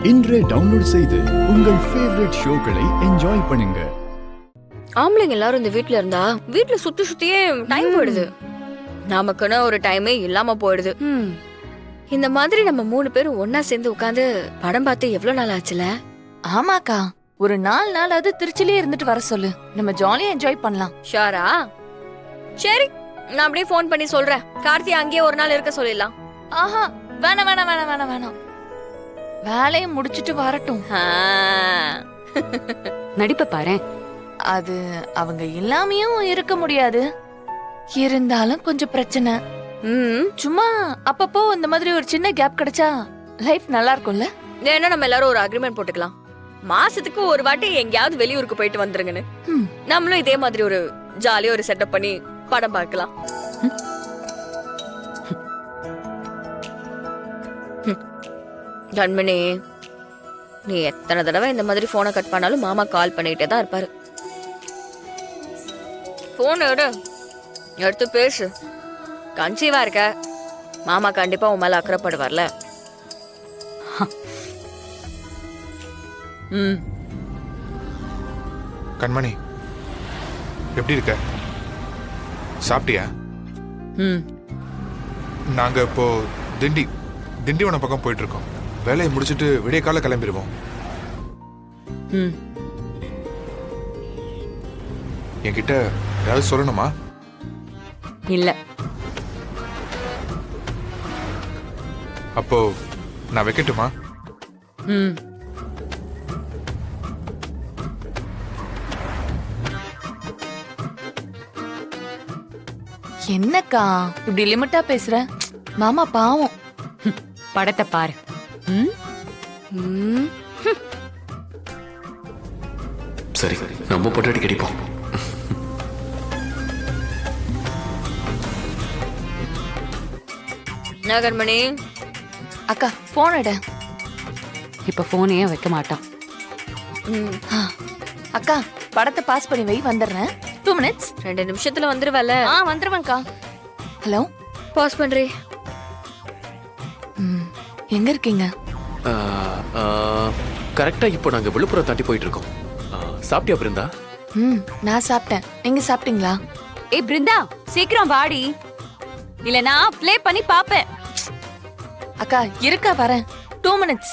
இன்றே டவுன்லோட் செய்து உங்கள் ஃபேவரட் ஷோக்களை என்ஜாய் பண்ணுங்க. ஆம்பளைங்க எல்லாரும் இந்த வீட்ல இருந்தா வீட்ல சுத்தி சுத்தியே டைம் போயிடுது. நமக்குன்னு ஒரு டைமே இல்லாம போயிடுது. இந்த மாதிரி நம்ம 3 பேரும் ஒன்னா சேர்ந்து உட்கார்ந்து படம் பார்த்து எவ்வளவு நாள் ஆச்சுல? ஆமாக்கா, ஒரு 4 நாளாவது திருச்சிலே இருந்துட்டு வர சொல்லு. நம்ம ஜாலியா என்ஜாய் பண்ணலாம். ஷாரா? சரி, நான் அப்படியே ஃபோன் பண்ணி சொல்றேன். கார்த்தி அங்கேயே ஒரு நாள் இருக்க சொல்லிடலாம். ஆஹா, வேணாம் வேணாம் வேணாம் வேணாம் வேணாம். வேலையை முடிச்சிட்டு வரட்டும். நடிப்ப பாரு. அது அவங்க இல்லாமையும் இருக்க முடியாது. இருந்தாலும் கொஞ்சம் பிரச்சனை. சும்மா அப்பப்போ இந்த மாதிரி ஒரு சின்ன கேப் கிடைச்சா லைஃப் நல்லா இருக்கும்ல. ஏன்னா நம்ம எல்லாரும் ஒரு அக்ரிமெண்ட் போட்டுக்கலாம். மாசத்துக்கு ஒரு வாட்டி எங்கேயாவது வெளியூருக்கு போயிட்டு வந்துருங்கன்னு. நம்மளும் இதே மாதிரி ஒரு ஜாலியா ஒரு செட்டப் பண்ணி படம் பார்க்கலாம். கண்மணி, நீ எத்தனை தடவை இந்த மாதிரி போனை கட் பண்ணாலும் மாமா கால் பண்ணிட்டே தான் இருப்பாரு. போன் எடுத்து பேசு. கன்சீவா இருக்க, மாமா கண்டிப்பா உன் மேல அக்கறைப்படுவார்ல. கண்மணி, எப்படி இருக்க? சாப்பிட்டியா? நாங்க இப்போ திண்டிவனம் பக்கம் போயிட்டு இருக்கோம். வேலையை முடிச்சிட்டு விடிய கால கிளம்பிடுவோம். என்கிட்ட ஏதாவது சொல்லணுமா? இல்ல. அப்போ நான் வைக்கட்டுமா? என்னக்கா இப்படி லிமிட்டா பேசுற? மாமா பாவம். படத்தை பாரு. சரி, நம்ம பொட்டாட்டி கிடைப்போம். கண்மணி, அக்கா போன் எடு. இப்ப போனையே வைக்க மாட்டான். அக்கா படத்தை பாஸ் பண்ணி வை, வந்துடுறேன். 2 minutes. 2 நிமிஷத்துல வந்துருவல? வந்துருவேன்க்கா. ஹலோ, பாஸ் பண்றே. எங்க இருக்கீங்க? கரெக்டா இப்போ நாங்க விழுப்புரம் தாண்டி போயிட்டு இருக்கோம். சாப்பிட்டியா பிருந்தா? நான் சாப்பிட்டேன். நீங்க சாப்பிட்டீங்களா? ஏய் பிருந்தா, சீக்கிரம் வாடி, இல்ல நான் ப்ளே பண்ணி பாப்பேன். அக்கா இருக்கா, வரேன். 2 minutes.